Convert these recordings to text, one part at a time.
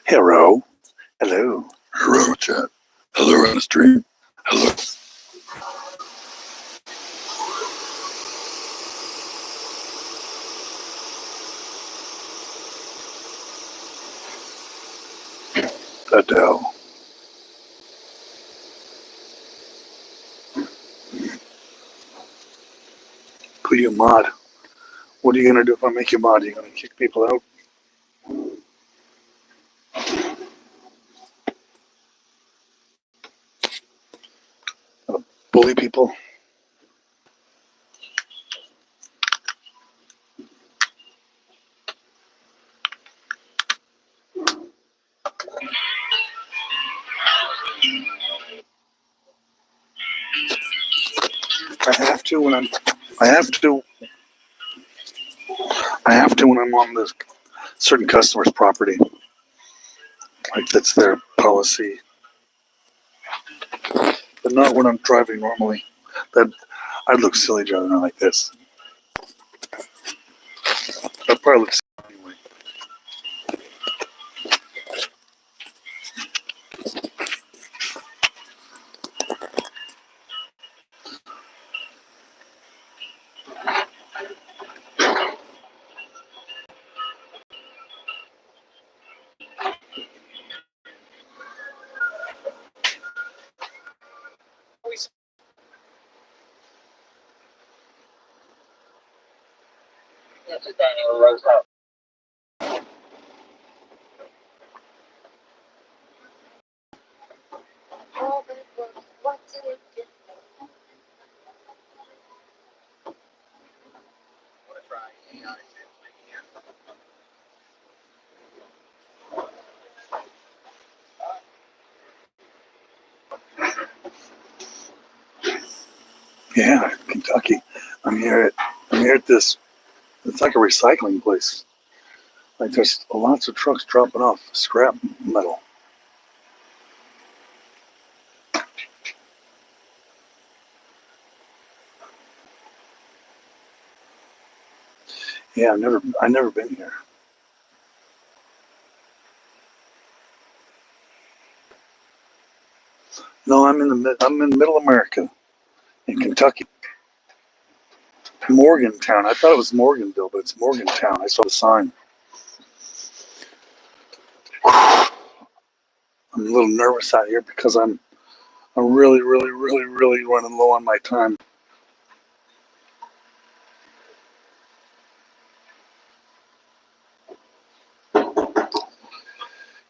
Hello. Hello. Hello, chat. Hello on the stream. Hello. Adele. Put you mod. What are you going to do if I make you mod? Are you going to kick people out? Bully people? I have to when I'm on this certain customer's property. Like that's their policy. But not when I'm driving normally. That I'd look silly driving around like this. I'd probably look silly anyway. Yeah, Kentucky. I'm here at this. It's like a recycling place. Like there's lots of trucks dropping off scrap metal. Yeah, I've never been here. No, I'm in middle America, in Kentucky. Morgantown. I thought it was Morganville, but it's Morgantown. I saw the sign. I'm a little nervous out here because I'm really running low on my time.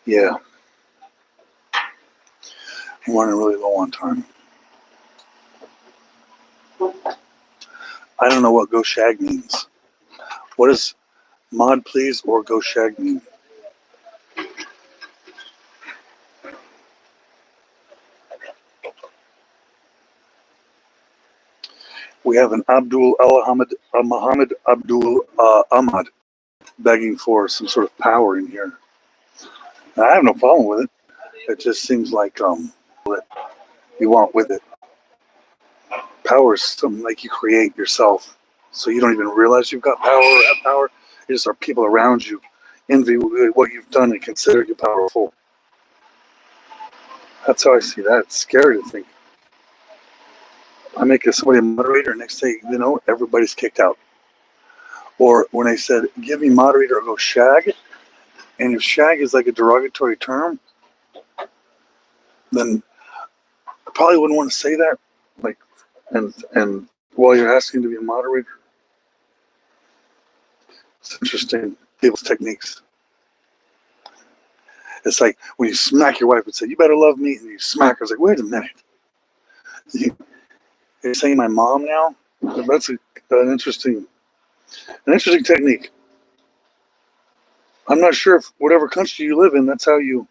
Yeah. I'm running really low on time. I don't know what go shag means. What does mod please or go shag mean? We have an Muhammad Abdul Ahmad begging for some sort of power in here. And I have no problem with it. It just seems like what you want with it. Power is something like you create yourself, so you don't even realize you've got power or have power. It just are people around you envy what you've done and consider you powerful. That's how I see that. It's scary to think. I make somebody a moderator, and next thing you know, everybody's kicked out. Or when I said, give me moderator or go shag, and if shag is like a derogatory term, then I probably wouldn't want to say that. Like, and while you're asking to be a moderator, it's interesting, people's techniques. It's like when you smack your wife and say, you better love me, and you smack her. It's like, wait a minute. You're saying my mom now? That's an interesting technique. I'm not sure if whatever country you live in, that's how you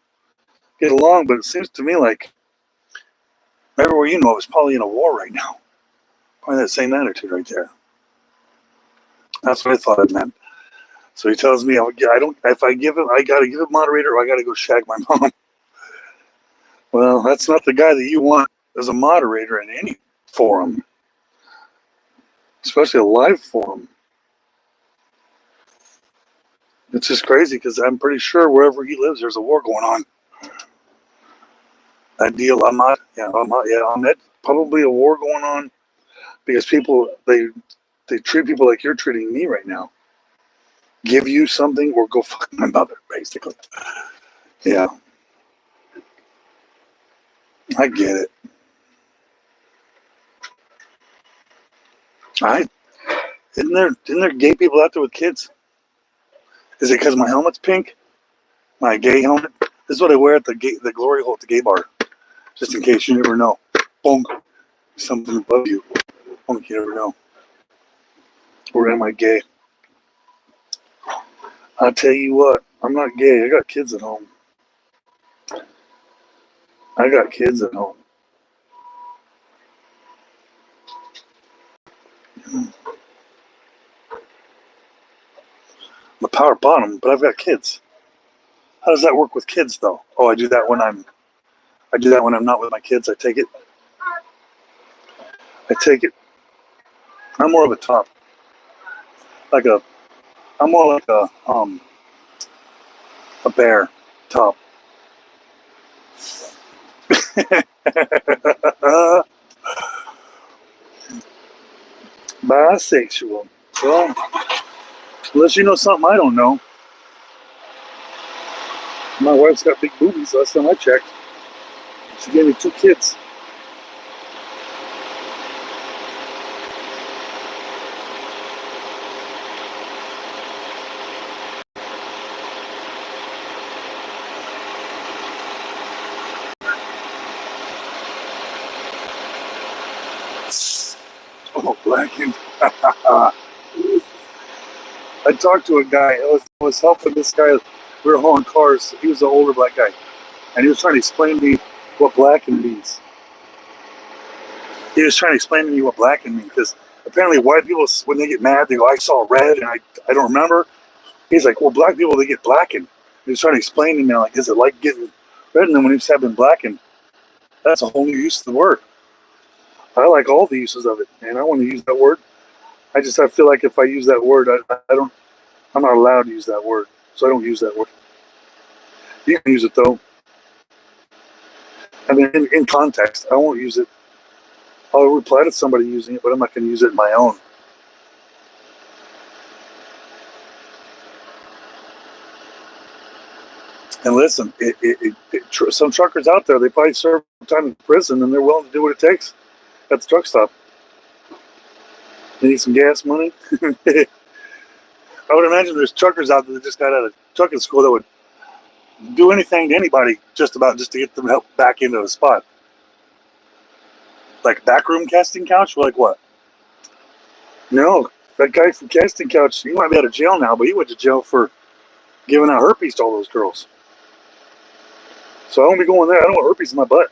get along, but it seems to me like everywhere you know is probably in a war right now. Probably that same attitude right there. That's what I thought it meant. So he tells me, if I give him, I got to give him moderator or I got to go shag my mom. Well, that's not the guy that you want as a moderator in any forum, especially a live forum. It's just crazy because I'm pretty sure wherever he lives, there's a war going on. Adil Ahmad, Ahmed, probably a war going on because people, they treat people like you're treating me right now. Give you something or go fuck my mother, basically. Yeah. I get it. Isn't there gay people out there with kids? Is it because my helmet's pink? My gay helmet? This is what I wear at the Glory Hole at the gay bar. Just in case you never know. Boom. Something above you. Boom, you never know. Or am I gay? I'll tell you what, I'm not gay. I got kids at home. I'm a power bottom, but I've got kids. How does that work with kids, though? Oh, I do that when I'm not with my kids. I take it. I'm more of a top. I'm more like a bear top. Bisexual. Well, unless you know something I don't know. My wife's got big boobies last time I checked. She gave me 2 kids. Oh, blackened. I talked to a guy. I was helping this guy. We were hauling cars. He was an older black guy. And he was trying to explain to me what blackened means. Because apparently white people, when they get mad, they go, I saw red and I don't remember. He's like, well, black people, they get blackened. He was trying to explain to me, like, is it like getting red? And then when he was having blackened, that's a whole new use of the word. I like all the uses of it, and I want to use that word. I feel like if I use that word, I'm not allowed to use that word, so I don't use that word. You can use it though. I mean, in context, I won't use it. I'll reply to somebody using it, but I'm not going to use it in my own. And listen, some truckers out there, they probably serve time in prison, and they're willing to do what it takes at the truck stop. They need some gas money. I would imagine there's truckers out there that just got out of trucking school that would do anything to anybody just to get them help back into the spot. Like backroom casting couch? Like what? No, That guy from Casting Couch, he might be out of jail now, but he went to jail for giving out herpes to all those girls. So I won't be going there. I don't want herpes in my butt.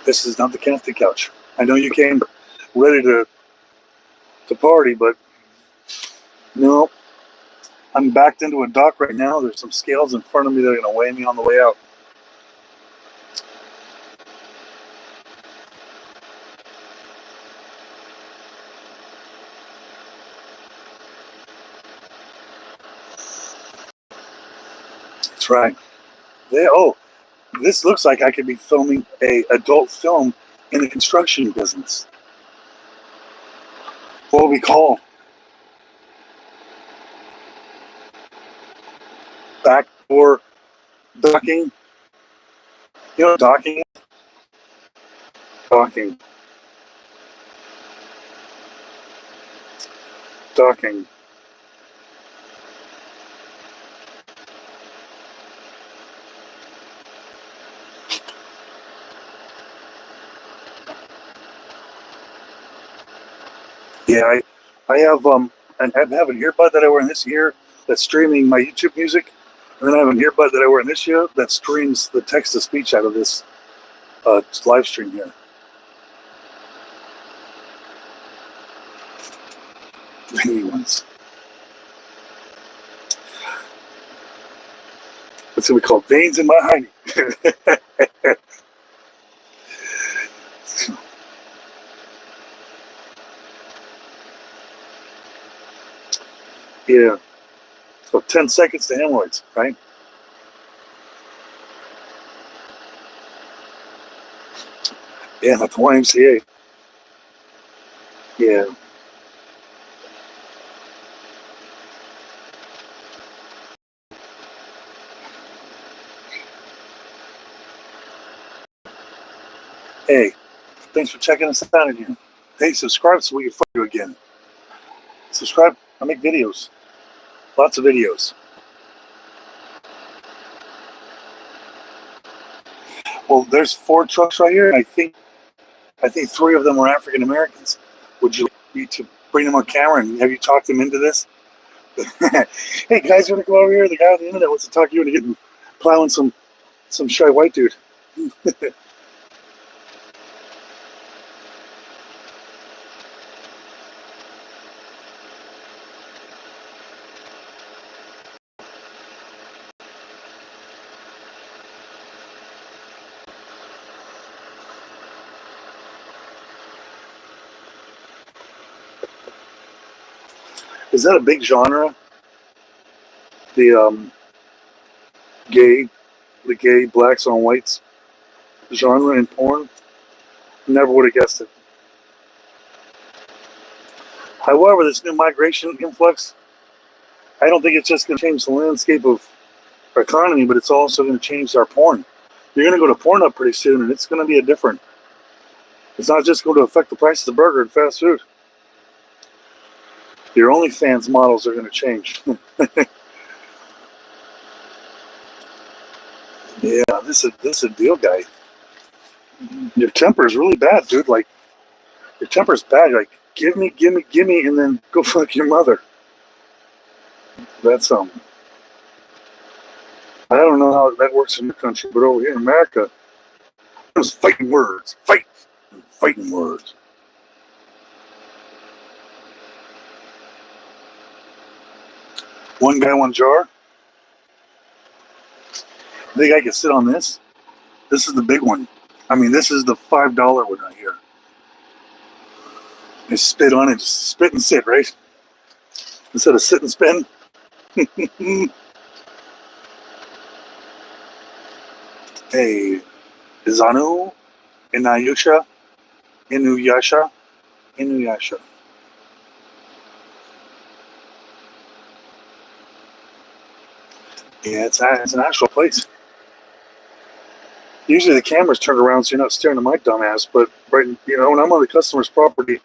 This is not the Casting Couch. I know you came ready to party, but no. I'm backed into a dock right now. There's some scales in front of me that are going to weigh me on the way out. That's right. This looks like I could be filming a adult film in the construction business. What will we call? Backdoor docking? You know docking? Docking. Docking. Yeah, I have an earbud that I wear in this ear that's streaming my YouTube music, and then I have an earbud that I wear in this ear that streams the text to speech out of this live stream here. Veiny ones. What's it we call veins in my hiney? Yeah. So 10 seconds to hemorrhoids, right? Yeah, at the YMCA. Yeah. Hey, thanks for checking us out again. Hey, subscribe so we can find you again. Subscribe. I make videos. Lots of videos. Well, there's 4 trucks right here, and I think 3 of them are African Americans. Would you like me to bring them on camera and have you talk them into this? Hey guys, you want to come over here? The guy on the internet wants to talk you into getting plowing some shy white dude. Is that a big genre? The gay blacks on whites genre in porn? Never would have guessed it. However, this new migration influx, I don't think it's just going to change the landscape of our economy, but it's also going to change our porn. You're going to go to Pornhub pretty soon, and it's going to be a different. It's not just going to affect the price of the burger and fast food. Your OnlyFans models are going to change. Yeah, this is a deal, guy. Your temper is really bad, dude. Like, your temper's bad. You're like, give me, and then go fuck your mother. That's I don't know how that works in your country, but over here in America, there's fighting words. Fighting words. One guy, one jar. I think I could sit on this. This is the big one. I mean, this is the $5 one right here. Just spit on it. Just spit and sit, right? Instead of sit and spin. Hey, Izanu, Inuyasha. Yeah, it's an actual place. Usually the camera's turned around so you're not staring at my dumb ass, but right, when I'm on the customer's property,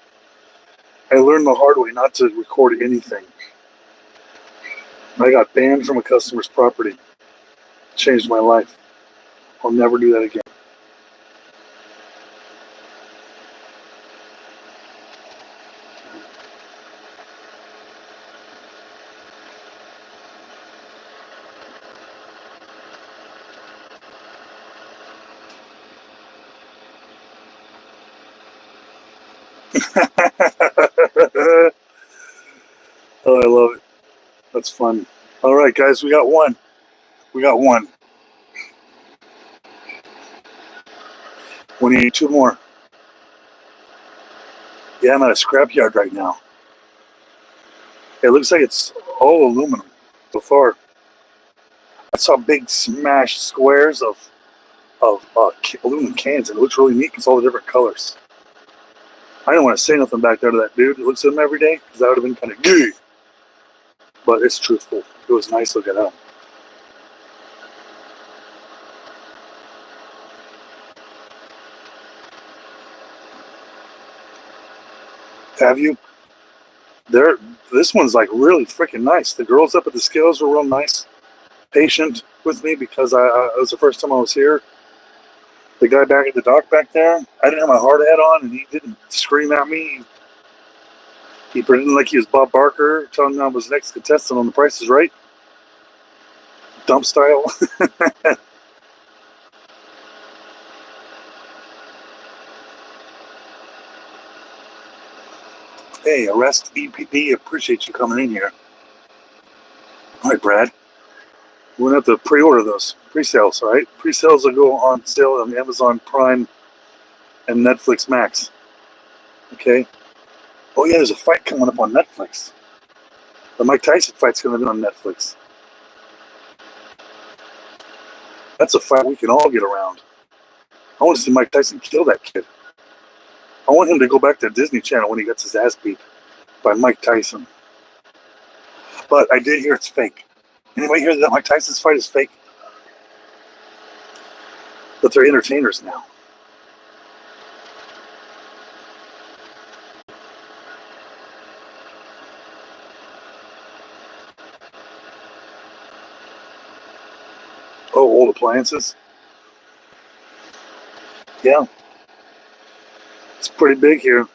I learned the hard way not to record anything. I got banned from a customer's property. Changed my life. I'll never do that again. Oh, I love it. That's fun. All right, guys, we got one. We need two more. Yeah, I'm at a scrapyard right now. It looks like it's all aluminum so far. I saw big smashed squares of aluminum cans, and it looks really neat. It's all the different colors. I didn't want to say nothing back there to that dude who looks at them every day, because that would have been kind of gay. But it's truthful. It was nice looking at them. Have you? This one's like really freaking nice. The girls up at the scales were real nice, patient with me, because it was the first time I was here. The guy back at the dock back there, I didn't have my hard hat on, and he didn't scream at me. He pretended like he was Bob Barker, telling me I was the next contestant on The Price is Right. Dump style. Hey, Arrest EPD, appreciate you coming in here. All right, Brad. We're going to have to pre-order those. Pre-sales, all right? Pre-sales will go on sale on Amazon Prime and Netflix Max. Okay? Oh, yeah, there's a fight coming up on Netflix. The Mike Tyson fight's going to be on Netflix. That's a fight we can all get around. I want to see Mike Tyson kill that kid. I want him to go back to Disney Channel when he gets his ass beat by Mike Tyson. But I did hear it's fake. Anybody hear that Mike Tyson's fight is fake? But they're entertainers now. Oh, old appliances? Yeah. It's pretty big here.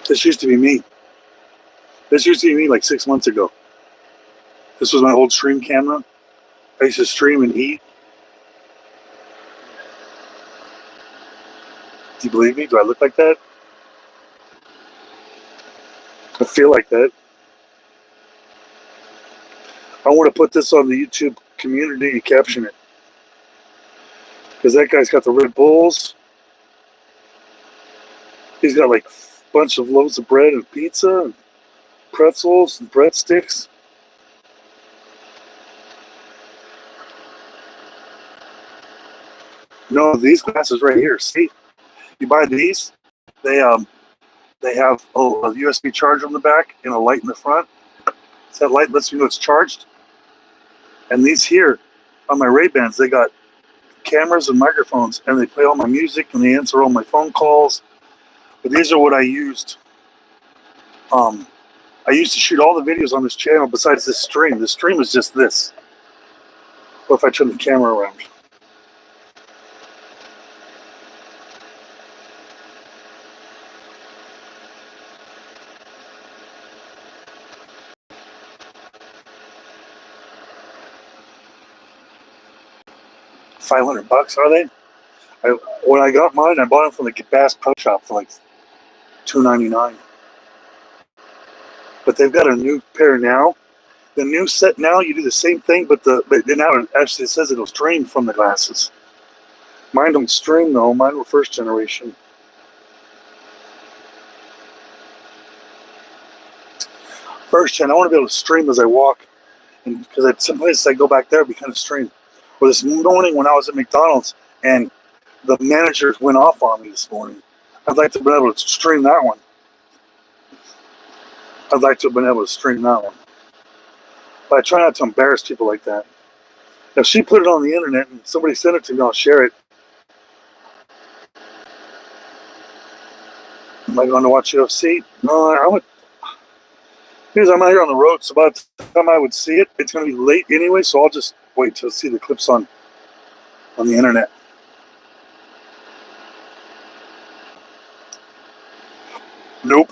This used to be me. This used to be me like 6 months ago. This was my old stream camera. I used to stream and eat. Do you believe me? Do I look like that? I feel like that. I want to put this on the YouTube community and caption it. Because that guy's got the Red Bulls. He's got like a bunch of loaves of bread and pizza and pretzels and breadsticks. No, these glasses right here. See, you buy these. They have a USB charger on the back and a light in the front. So that light lets me know it's charged. And these here on my Ray-Bans, they got cameras and microphones, and they play all my music and they answer all my phone calls. But these are what I used. I used to shoot all the videos on this channel besides this stream. The stream is just this. What if I turn the camera around? $500, are they? When I got mine, I bought them from the Bass Pro Shop for like $2.99. But they've got a new pair now. The new set now, you do the same thing, but now it actually says it'll stream from the glasses. Mine don't stream though. Mine were first generation. First gen, I want to be able to stream as I walk, and because at some places I go back there, it'd be kind of stream. Well, this morning when I was at McDonald's and the managers went off on me this morning, I'd like to have been able to stream that one. But I try not to embarrass people like that. If she put it on the internet and somebody sent it to me, I'll share it. Am I going to watch UFC? No, I would. Because I'm out here on the road, so by the time I would see it, it's going to be late anyway, so I'll just wait to see the clips on the internet. Nope.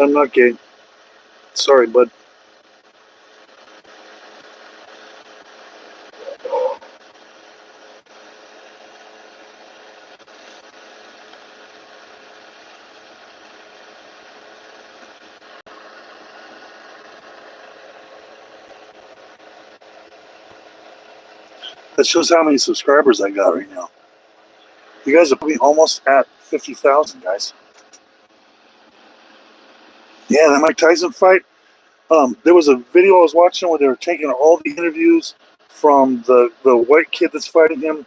I'm not gay. Sorry, bud. That shows how many subscribers I got right now. You guys are probably almost at 50,000, guys. Yeah, that Mike Tyson fight. There was a video I was watching where they were taking all the interviews from the white kid that's fighting him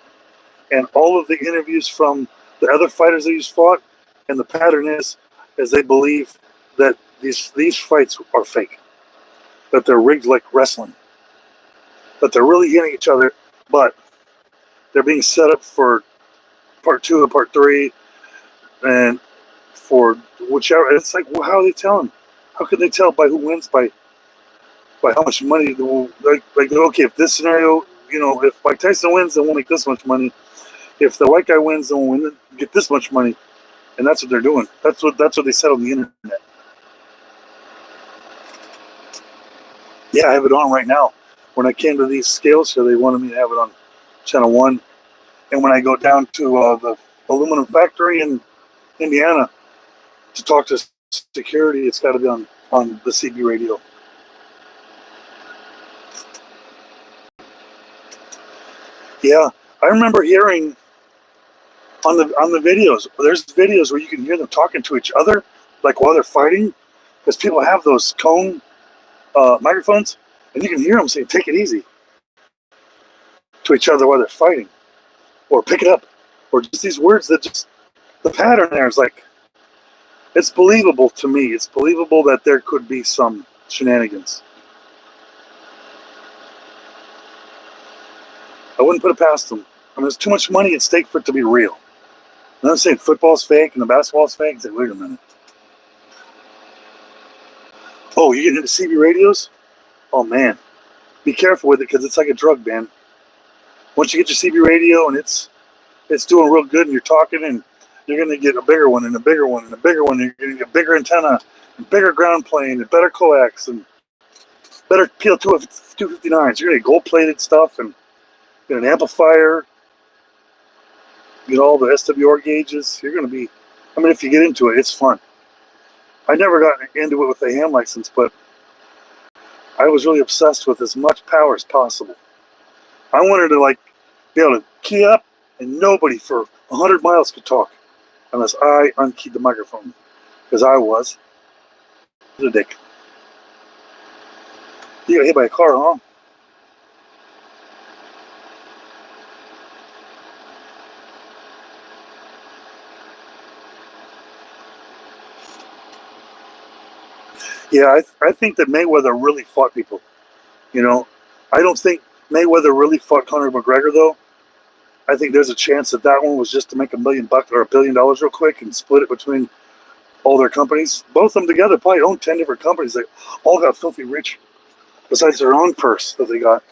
and all of the interviews from the other fighters that he's fought. And the pattern is they believe that these fights are fake, that they're rigged like wrestling, that they're really hitting each other, but they're being set up for part 2 and part 3, and for whichever. It's like, well, how are they telling? How can they tell by who wins by how much money? Like okay, if this scenario, if Mike Tyson wins, then we'll make this much money. If the white guy wins, then we'll get this much money, and that's what they're doing. That's what they said on the internet. Yeah, I have it on right now. When I came to these scales here, they wanted me to have it on channel 1. And when I go down to the aluminum factory in Indiana to talk to security, it's got to be on the CB radio. Yeah, I remember hearing on the videos. There's videos where you can hear them talking to each other, like while they're fighting, because people have those cone microphones, and you can hear them saying, "Take it easy," to each other while they're fighting, or "Pick it up," or just these words that just the pattern there is like, it's believable to me. It's believable that there could be some shenanigans. I wouldn't put it past them. I mean, there's too much money at stake for it to be real. And I'm saying football's fake and the basketball's fake. It's like, wait a minute. Oh, you're getting into CB radios? Oh, man. Be careful with it, because it's like a drug, man. Once you get your CB radio and it's doing real good and you're talking, and you're going to get a bigger one and a bigger one and a bigger one. And you're going to get bigger antenna and bigger ground plane and better coax and better PL259s. You're going to get gold-plated stuff and get an amplifier. Get all the SWR gauges. You're going to be, I mean, if you get into it, it's fun. I never got into it with a ham license, but I was really obsessed with as much power as possible. I wanted to be able to key up and nobody for 100 miles could talk unless I unkeyed the microphone, because I was a dick. You got hit by a car, huh? Yeah, I think that Mayweather really fought people. I don't think Mayweather really fought Conor McGregor, though. I think there's a chance that one was just to make $1 million or $1 billion real quick and split it between all their companies. Both of them together probably own 10 different companies. They all got filthy rich, besides their own purse that they got.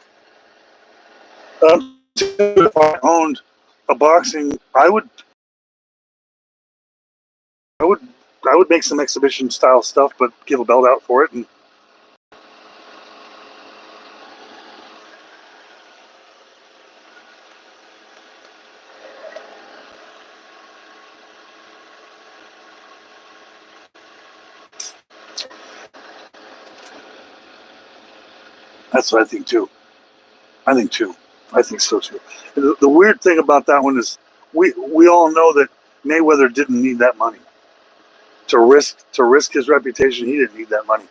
If I owned a boxing, I would make some exhibition style stuff, but give a belt out for it. And that's what I think too. I think so too. The weird thing about that one is we all know that Mayweather didn't need that money to risk his reputation. He didn't need that money.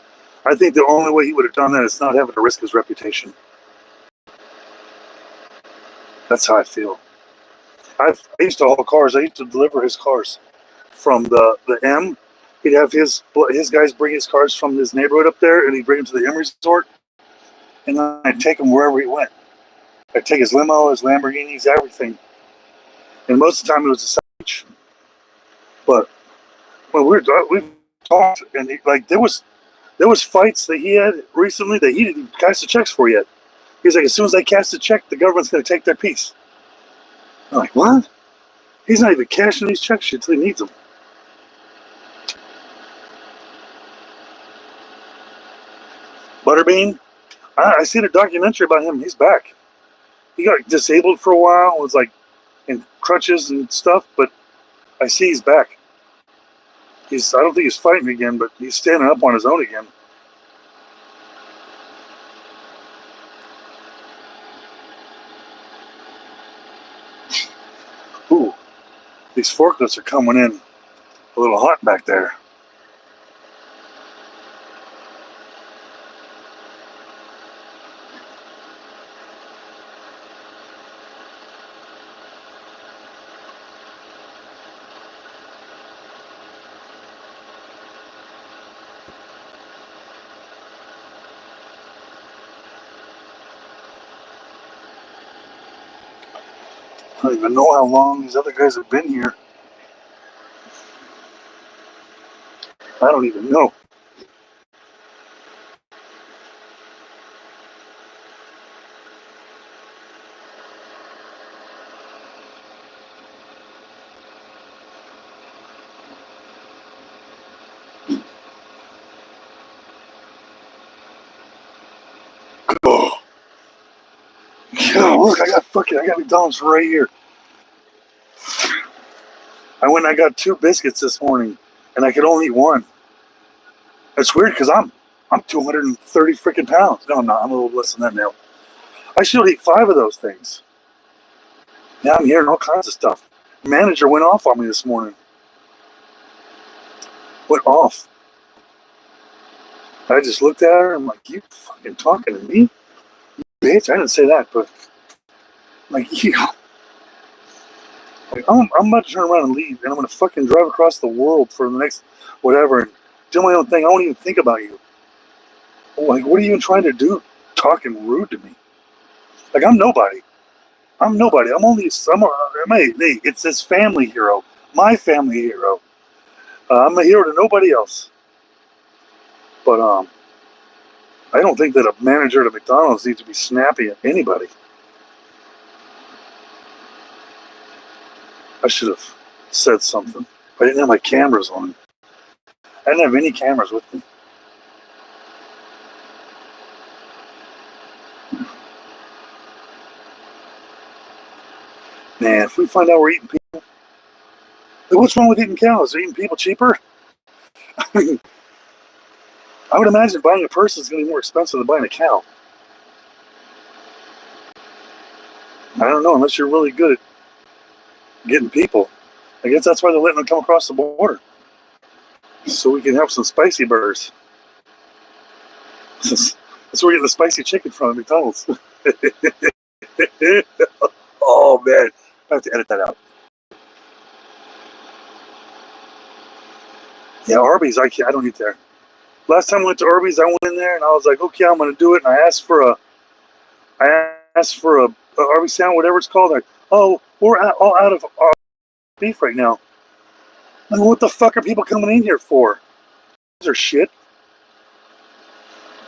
I think the only way he would have done that is not having to risk his reputation. That's how I feel. I used to haul cars. I used to deliver his cars from the M. He'd have his guys bring his cars from his neighborhood up there, and he'd bring them to the M resort. and then I'd take him wherever he went. I'd take his limo, his Lamborghinis, everything. And most of the time it was a Savage. But when we've talked, and there was fights that he had recently that he didn't cash the checks for yet. He's like, as soon as they cash the check, the government's going to take their piece. I'm like, what? He's not even cashing these checks until he needs them. Butterbean, I seen a documentary about him. He's back. He got disabled for a while. Was like in crutches and stuff, but I see he's back. I don't think he's fighting again, but he's standing up on his own again. Ooh, these forklifts are coming in a little hot back there. I don't even know how long these other guys have been here. I don't even know. Oh. Yeah, look, I got McDonald's right here. I went and I got 2 biscuits this morning, and I could only eat one. It's weird because I'm 230 freaking pounds. No, I'm not. I'm a little less than that now. I should eat 5 of those things. Now I'm hearing all kinds of stuff. The manager went off on me this morning. Went off. I just looked at her and I'm like, you fucking talking to me? Bitch, I didn't say that, but like, yeah. Like, I'm about to turn around and leave, and I'm going to fucking drive across the world for the next whatever and do my own thing. I won't even think about you. Like, what are you even trying to do? Talking rude to me. Like, I'm nobody. I'm nobody. I'm only it's this family hero. My family hero. I'm a hero to nobody else. But I don't think that a manager at a McDonald's needs to be snappy at anybody. I should have said something. I didn't have my cameras on. I didn't have any cameras with me. Man, if we find out we're eating people, what's wrong with eating cows? Are eating people cheaper? I would imagine buying a person is going to be more expensive than buying a cow. I don't know, unless you're really good at getting people. I guess that's why they're letting them come across the border. So we can have some spicy burgers. That's where we get the spicy chicken from at McDonald's. Oh, man. I have to edit that out. Yeah, Arby's, I don't eat there. Last time I went to Arby's, I went in there and I was like, okay, I'm going to do it. And I asked for a Arby's sandwich, whatever it's called. Like, oh, we're all out of beef right now. Like, what the fuck are people coming in here for? These are shit.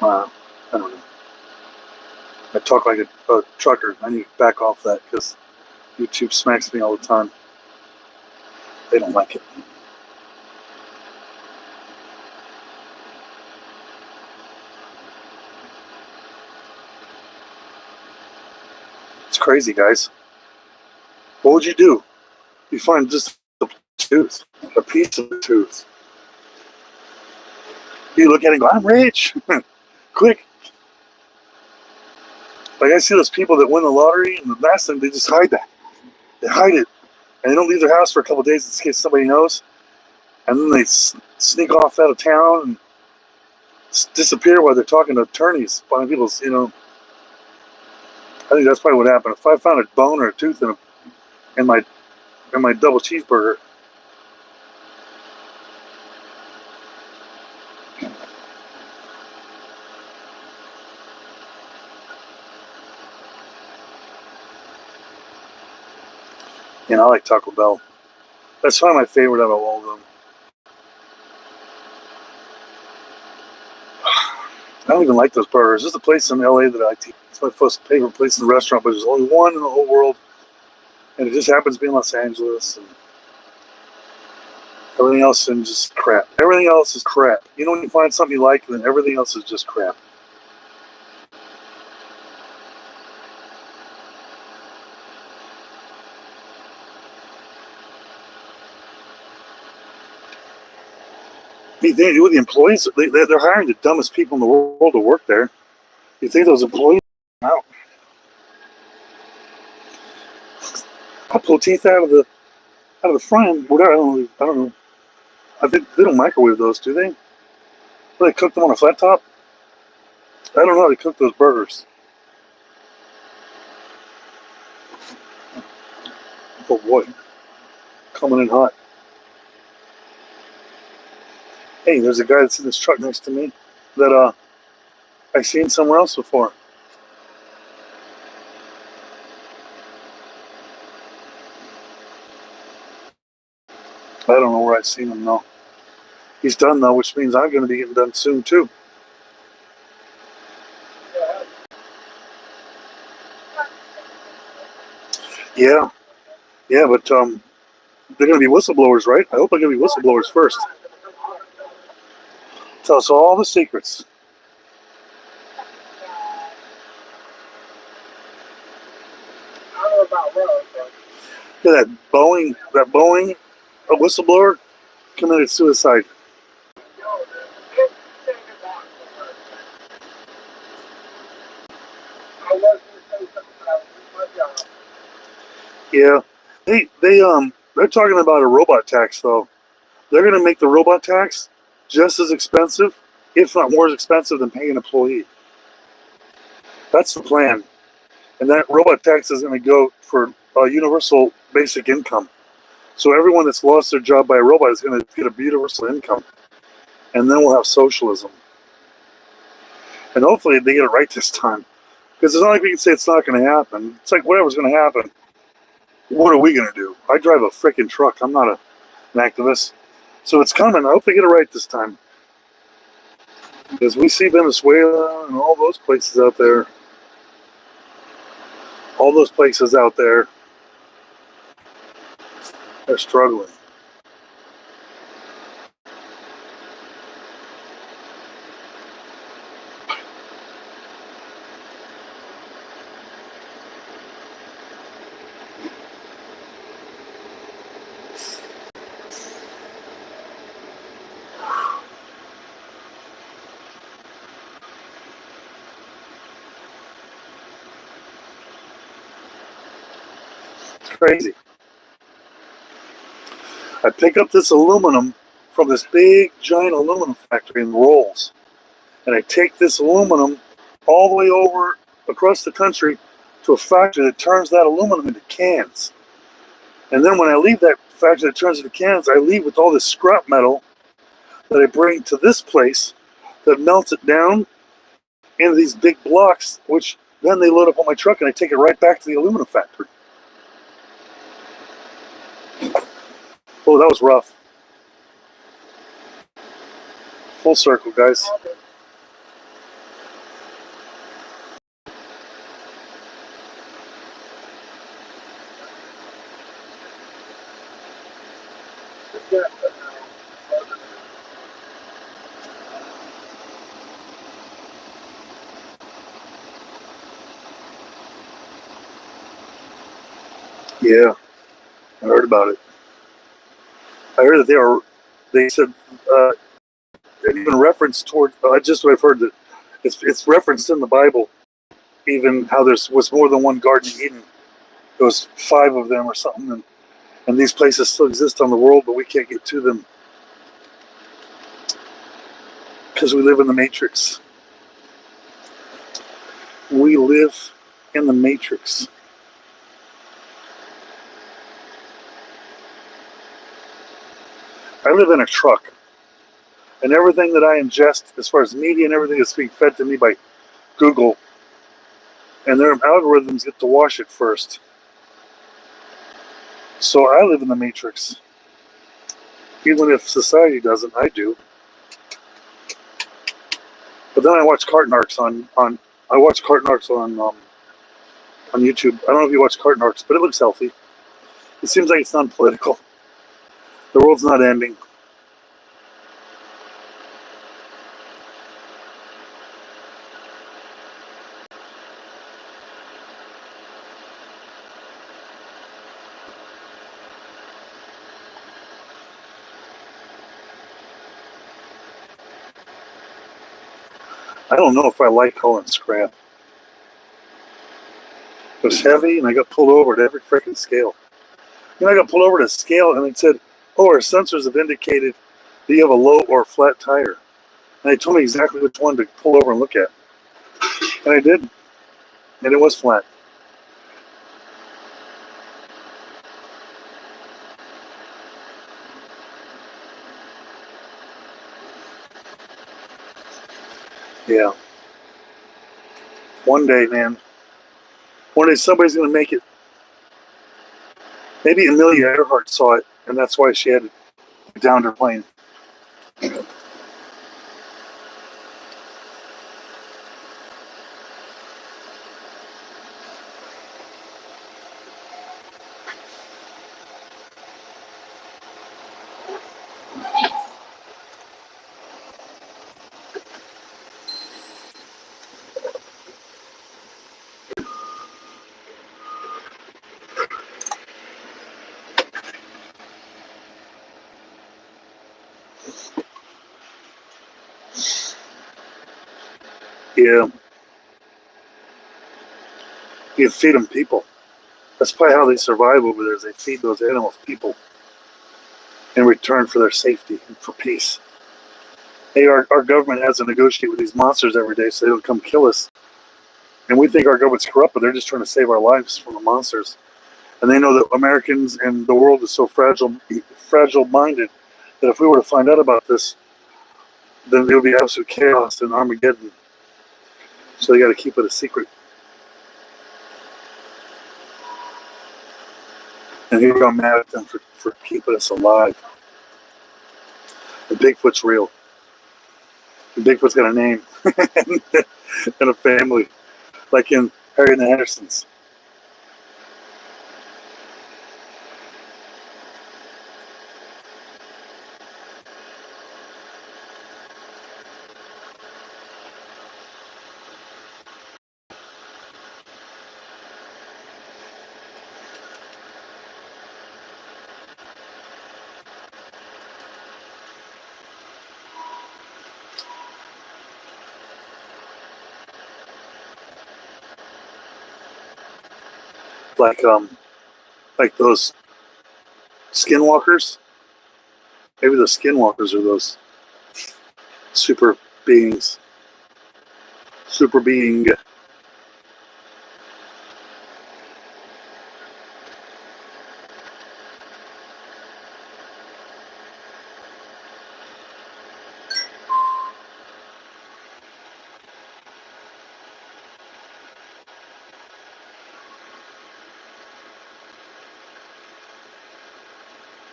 I don't know. I talk like a trucker. I need to back off that because YouTube smacks me all the time. They don't like it. It's crazy, guys. What would you do? You find just a tooth, a piece of the tooth. You look at it and go, I'm rich. Quick. Like, I see those people that win the lottery, and the last thing, they just hide that. They hide it. And they don't leave their house for a couple of days in case somebody knows. And then they sneak off out of town and disappear while they're talking to attorneys, buying people's, I think that's probably what happened. If I found a bone or a tooth in my double cheeseburger, You know, I like Taco Bell. That's probably my favorite out of all of them. I don't even like those burgers. There's a place in LA that I like to eat. It's my first favorite place in the restaurant, but there's only one in the whole world. And it just happens to be in Los Angeles. And everything else is just crap. Everything else is crap. You know when you find something you like, and then everything else is just crap. You think with the employees, they're hiring the dumbest people in the world to work there. You think those employees out? I pull teeth out of the frying. Whatever. I don't know. I think they don't microwave those, do they? They cook them on a flat top. I don't know how they cook those burgers. Oh boy, coming in hot. Hey, there's a guy that's in this truck next to me that I've seen somewhere else before. I don't know where I've seen him though. He's done though, which means I'm going to be getting done soon too. Yeah, but they're going to be whistleblowers, right? I hope they're going to be whistleblowers first. Tell us all the secrets. I don't know about roads, but Yeah, that Boeing, a whistleblower committed suicide. I was going to say something, but I was doing my job. Yeah, they're talking about a robot tax though. They're going to make the robot tax just as expensive, if not more expensive than paying an employee. That's the plan. And that robot tax is going to go for a universal basic income. So everyone that's lost their job by a robot is going to get a universal income. And then we'll have socialism. And hopefully they get it right this time. Because it's not like we can say it's not going to happen. It's like whatever's going to happen. What are we going to do? I drive a freaking truck. I'm not an activist. So it's coming. I hope they get it right this time. Because we see Venezuela and all those places out there. All those places out there are struggling. It's crazy. I pick up this aluminum from this big giant aluminum factory in Rolls. And I take this aluminum all the way over across the country to a factory that turns that aluminum into cans. And then when I leave that factory that turns into cans, I leave with all this scrap metal that I bring to this place that melts it down into these big blocks, which then they load up on my truck and I take it right back to the aluminum factory. Oh, that was rough. Full circle, guys. Yeah, I heard about it. I heard that they said, even reference toward, just what I've heard, that it's referenced in the Bible, even how there was more than one Garden of Eden. There was 5 of them or something, and these places still exist on the world, but we can't get to them because we live in the Matrix. We live in the Matrix. I live in a truck, and everything that I ingest, as far as media and everything, is being fed to me by Google, and their algorithms get to wash it first. So I live in the Matrix. Even if society doesn't, I do. But then I watch cart narcs on YouTube. I don't know if you watch cart narcs, but it looks healthy. It seems like it's non-political. The world's not ending. I don't know if I like hauling scrap. It was heavy, and I got pulled over at every freaking scale. Then I got pulled over to scale, and it said, "Oh, our sensors have indicated that you have a low or flat tire." And they told me exactly which one to pull over and look at. And I did. And it was flat. Yeah. One day, man. One day somebody's going to make it. Maybe Amelia Earhart saw it, and that's why she had to down her plane. Yeah. You feed them people. That's probably how they survive over there, is they feed those animals people in return for their safety and for peace. Hey, our government has to negotiate with these monsters every day so they don't come kill us. And we think our government's corrupt, but they're just trying to save our lives from the monsters. And they know that Americans and the world is so fragile-minded that if we were to find out about this, then there would be absolute chaos and Armageddon. So they got to keep it a secret. And here I'm mad at them for keeping us alive. And Bigfoot's real. And Bigfoot's got a name and a family, like in Harry and the Hendersons. Like those skinwalkers. Maybe the skinwalkers are those super beings. Super being.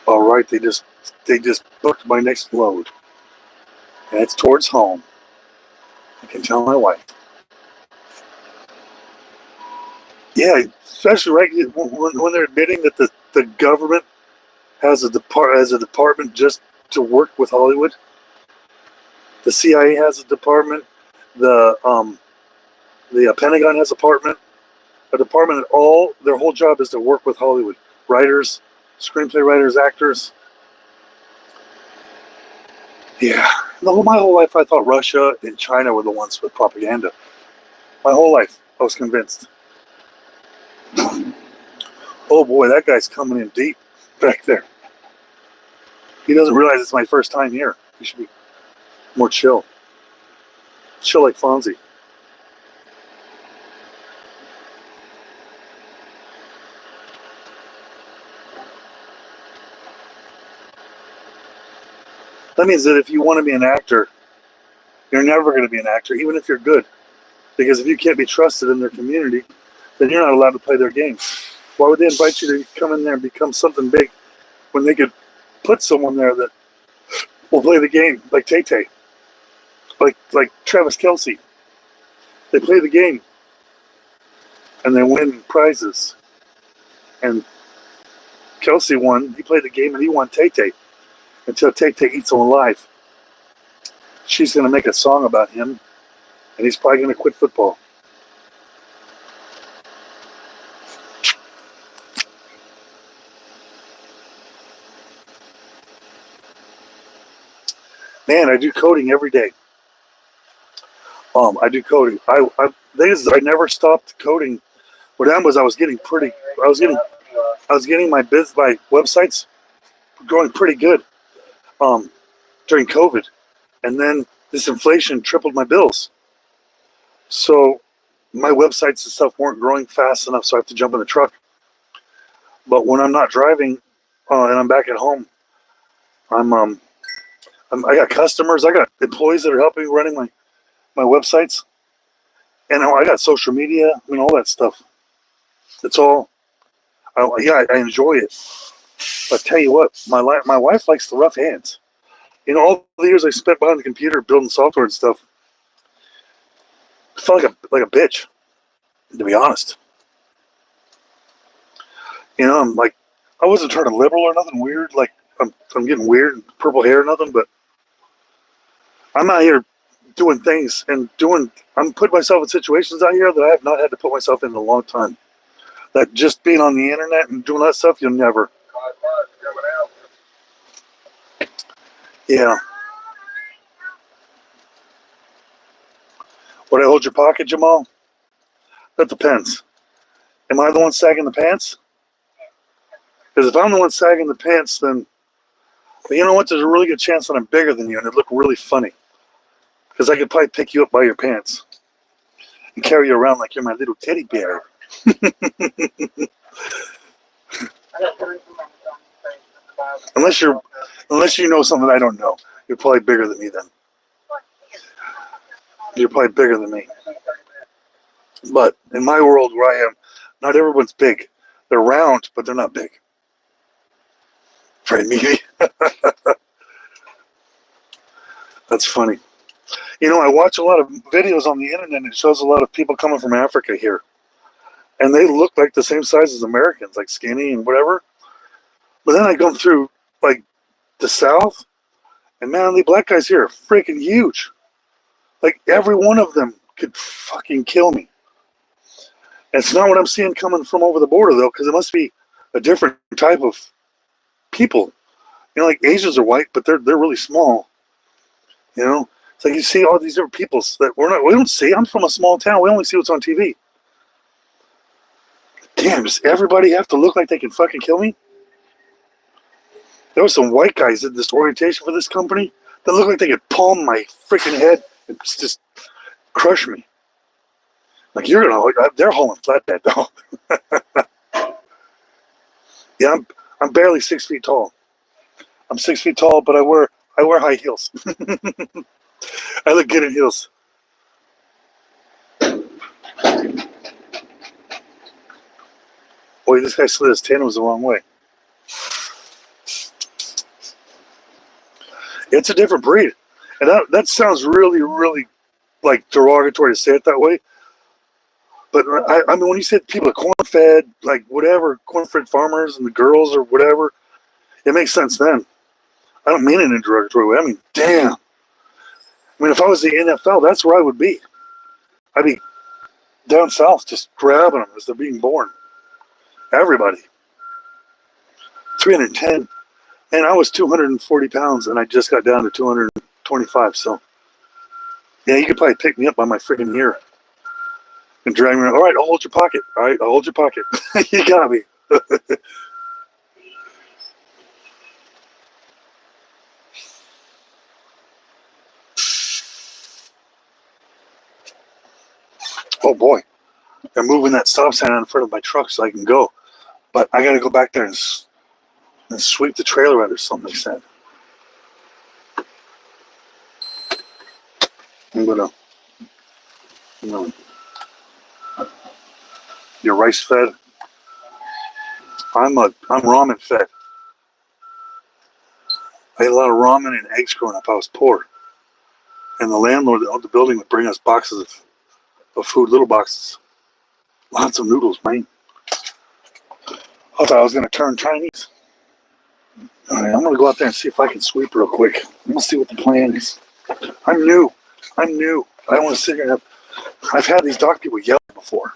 All right, they just booked my next load, and it's towards home. I can tell my wife. Yeah, especially right when they're admitting that the government has a department just to work with Hollywood. The CIA has a department. The Pentagon has a department. A department that their whole job is to work with Hollywood writers, screenplay writers, actors. Yeah, my whole life I thought Russia and China were the ones with propaganda. My whole life I was convinced. Oh boy, that guy's coming in deep back there. He doesn't realize it's my first time here. He should be more chill. Chill like Fonzie. That means that if you want to be an actor, you're never going to be an actor, even if you're good. Because if you can't be trusted in their community, then you're not allowed to play their game. Why would they invite you to come in there and become something big when they could put someone there that will play the game like Tay-Tay, like Travis Kelce? They play the game and they win prizes. And Kelce won. He played the game and he won Tay-Tay until Tay-Tay eats him alive. She's going to make a song about him and he's probably going to quit football. Man, I do coding every day. I do coding. I never stopped coding. What happened was I was getting my websites growing pretty good during COVID, and then this inflation tripled my bills. So my websites and stuff weren't growing fast enough, so I have to jump in the truck. But when I'm not driving and I'm back at home, I got customers, I got employees that are helping me running my websites, and I got social media, all that stuff. It's all, I enjoy it. But I tell you what, my wife likes the rough hands. All the years I spent behind the computer building software and stuff, I felt like a bitch, to be honest. I'm like, I wasn't turning liberal or nothing weird, like I'm getting weird and purple hair or nothing, but I'm out here doing things and I'm putting myself in situations out here that I have not had to put myself in a long time. That just being on the internet and doing that stuff, you'll never. Yeah. Would I hold your pocket, Jamal? That depends. Am I the one sagging the pants? Because if I'm the one sagging the pants, then you know what? There's a really good chance that I'm bigger than you and it'd look really funny. Because I could probably pick you up by your pants and carry you around like you're my little teddy bear. Unless you know something I don't know. You're probably bigger than me then. You're probably bigger than me. But in my world where I am, not everyone's big. They're round, but they're not big. Right, Mimi? That's funny. I watch a lot of videos on the internet and it shows a lot of people coming from Africa here. And they look like the same size as Americans, like skinny and whatever. But then I go through like the South, and man, the black guys here are freaking huge. Like every one of them could fucking kill me. And it's not what I'm seeing coming from over the border though, because it must be a different type of people. Like Asians are white, but they're really small. It's like you see all these different peoples that we don't see. I'm from a small town. We only see what's on TV. Damn, does everybody have to look like they can fucking kill me? There were some white guys at this orientation for this company that looked like they could palm my freaking head and just crush me. Like they're hauling flatbed though. Yeah, I'm barely 6 feet tall. I'm 6 feet tall, but I wear high heels. I look good in heels. Boy, this guy slid his tandem the wrong way. It's a different breed. And that sounds really, really like derogatory to say it that way. But I mean, when you say people are corn-fed, like whatever, corn-fed farmers and the girls or whatever, it makes sense then. I don't mean it in a derogatory way. I mean, damn. I mean, if I was the NFL, that's where I would be. I'd be down south just grabbing them as they're being born. Everybody. 310. And I was 240 pounds, and I just got down to 225. So, yeah, you could probably pick me up by my freaking ear and drag me around. All right, I'll hold your pocket. All right, I'll hold your pocket. You got me. Oh, boy. They're moving that stop sign in front of my truck so I can go. But I got to go back there and sweep the trailer out or something, they said. I'm going to, your rice fed. I'm ramen fed. I ate a lot of ramen and eggs growing up. I was poor. And the landlord of the building would bring us boxes of food, little boxes. Lots of noodles, man. I thought I was going to turn Chinese. All right, I'm going to go out there and see if I can sweep real quick. I'm going to see what the plan is. I'm new. I don't want to sit here and I've had these dock people yell before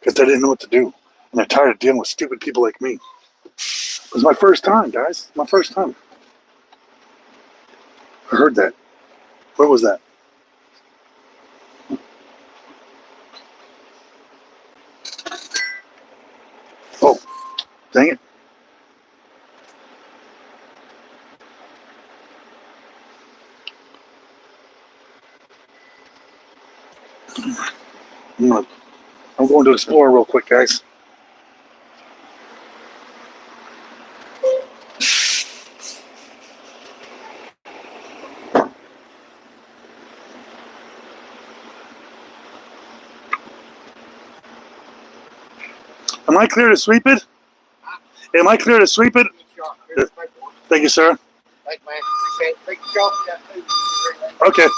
because they didn't know what to do. And they're tired of dealing with stupid people like me. It was my first time, guys. My first time. I heard that. Where was that? Oh, dang it. I'm going to explore real quick, guys. Am I clear to sweep it? Am I clear to sweep it? Thank you, sir. Thank man. Appreciate it. Okay.